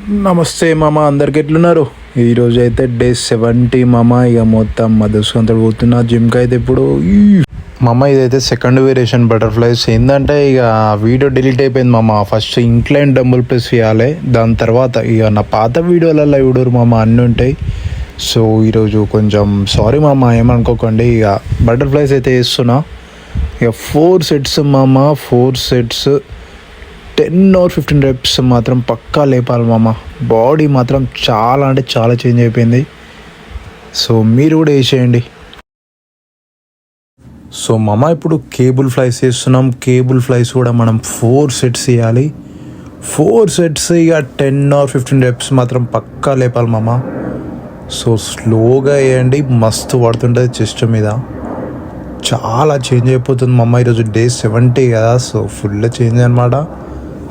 నమస్తే మామ, అందరికి ఎట్లున్నారు? ఈరోజు అయితే డే 70 మామ. ఇక మొత్తం మధుసుకంతో పోతున్నా జిమ్కి అయితే ఇప్పుడు. మామ ఇదైతే సెకండ్ వేరియేషన్ బటర్ఫ్లైస్. ఏంటంటే ఇక వీడియో డిలీట్ అయిపోయింది మామ. ఫస్ట్ ఇంక్లైన్ డంబుల్ ప్రెస్ చేయాలి, దాని తర్వాత ఇక నా పాత వీడియోలలో చూడరు మామ, అన్నీ ఉంటాయి. సో ఈరోజు కొంచెం సారీ మామ, ఏమనుకోకండి. ఇక బటర్ఫ్లైస్ అయితే వేస్తున్నా. ఇక 4 సెట్స్ మామ, 4 సెట్స్ 10 or 15 రెప్స్ మాత్రం పక్కా లేపాలి మామ. బాడీ మాత్రం చాలా అంటే చాలా చేంజ్ అయిపోయింది. సో మీరు కూడా వేసేయండి. సో మామ ఇప్పుడు కేబుల్ ఫ్లైస్ వేస్తున్నాం. కేబుల్ ఫ్లైస్ కూడా మనం 4 సెట్స్ వేయాలి. 4 సెట్స్ ఇక 10 or 15 రెప్స్ మాత్రం పక్కా లేపాలి మామ. సో స్లోగా వేయండి, మస్తు పడుతుంటుంది చెస్ట్ మీద. చాలా చేంజ్ అయిపోతుంది మామ. ఈరోజు డే 70 కదా, సో ఫుల్ చేంజ్ అనమాట.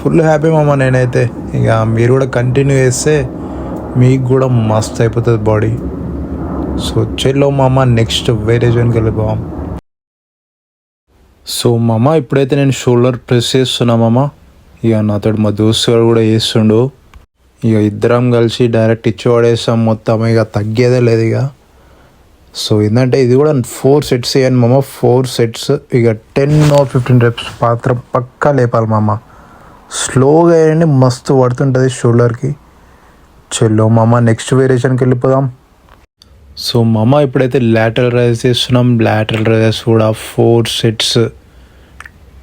ఫుల్ హ్యాపీ మామ నేనైతే. ఇక మీరు కూడా కంటిన్యూ చేస్తే మీకు కూడా మస్త్ అయిపోతుంది బాడీ. సో చెల్లో మామ, నెక్స్ట్ వేరే జోన్కి వెళ్ళిపోవాం. సో మామ ఇప్పుడైతే నేను షోల్డర్ ప్రెస్ చేస్తున్నా మామ. ఇక నాతో మా దోస్తు గారు కూడా చేస్తుండు. ఇక ఇద్దరం కలిసి డైరెక్ట్ ఇచ్చి పడేస్తాం మొత్తం. ఇక తగ్గేదే లేదు ఇక. సో ఏంటంటే ఇది కూడా 4 సెట్స్ వేయండి మామ. 4 సెట్స్ ఇక 10 or 15 రెప్స్ మాత్రం పక్కా లేపాలి మామ. స్లోగా వేయండి, మస్తు పడుతుంటుంది షోల్డర్కి. చెల్లో మామ, నెక్స్ట్ వేరియేషన్కి వెళ్ళిపోదాం. సో మామ ఇప్పుడైతే లాటరల్ రైజ్ చేస్తున్నాం. లాటరల్ రైజెస్ కూడా 4 సెట్స్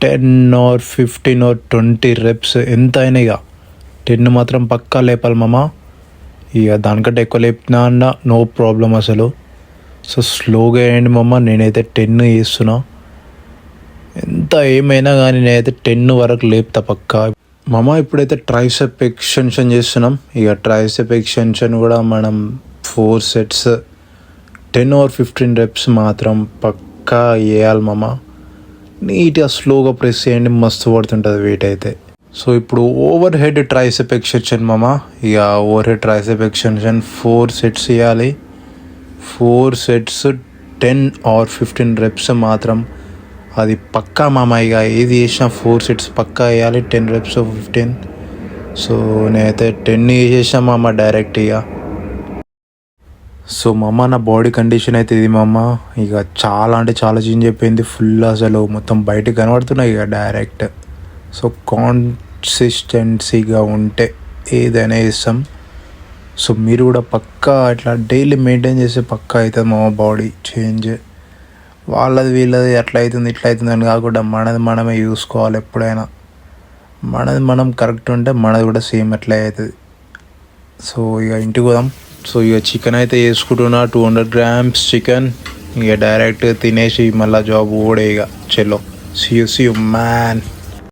10 or 15 or 20 రెప్స్ ఎంత అయినా. ఇక 10 మాత్రం పక్కా లేపాలి మామ. ఇక దానికంటే ఎక్కువ లేపినా అన్న నో ప్రాబ్లం అసలు. సో స్లోగా వేయండి మామ. నేనైతే 10 చేస్తున్నా. ఎంత ఏమైనా కానీ నేనైతే 10 వరకు లేపుతా పక్కా. మామ ఇప్పుడైతే ట్రైసెప్ ఎక్స్టెన్షన్ చేస్తున్నాం. ఇక ట్రైసెప్ ఎక్స్టెన్షన్ కూడా మనం 4 సెట్స్ 10 or 15 రెప్స్ మాత్రం పక్కా వేయాలి మామ. నీట్గా స్లోగా ప్రెస్ చేయండి, మస్తు పడుతుంటుంది వెయిట్ అయితే. సో ఇప్పుడు ఓవర్ హెడ్ ట్రైసెప్ ఎక్స్టెన్షన్ మామ. ఇక over head tricep extension 4 sets వేయాలి. 4 సెట్స్ 10 or 15 రెప్స్ మాత్రం అది పక్కా మామ. ఇక ఏది చేసినా 4 సెట్స్ పక్కా వేయాలి, 10 రెప్స్ 15. సో నేనైతే 10 వేసేసాను మామ డైరెక్ట్ ఇక. సో మామ నా బాడీ కండిషన్ అయితే ఇది మామ. ఇక చాలా అంటే చాలా చేంజ్ అయిపోయింది. ఫుల్ అసలు మొత్తం బయటకు కనబడుతున్నాయి ఇక డైరెక్ట్. సో కాన్సిస్టెన్సీగా ఉంటే ఏదైనా వేస్తాం. సో మీరు కూడా పక్కా ఇట్లా డైలీ మెయింటైన్ చేస్తే పక్కా అవుతుంది మామ బాడీ చేంజ్. వాళ్ళది వీళ్ళది అట్లా అవుతుంది ఇట్లా అవుతుంది అని కాకుండా మనది మనమే చూసుకోవాలి ఎప్పుడైనా. మనది మనం కరెక్ట్ ఉంటే మనది కూడా సేమ్ అట్లా అవుతుంది. సో ఇక ఇంటికి పోదాం. సో ఇక చికెన్ అయితే వేసుకుంటున్నా. 200 grams చికెన్. ఇక డైరెక్ట్ తినేసి మళ్ళీ జాబ్ కూడా ఇక చెల్లో. See you man.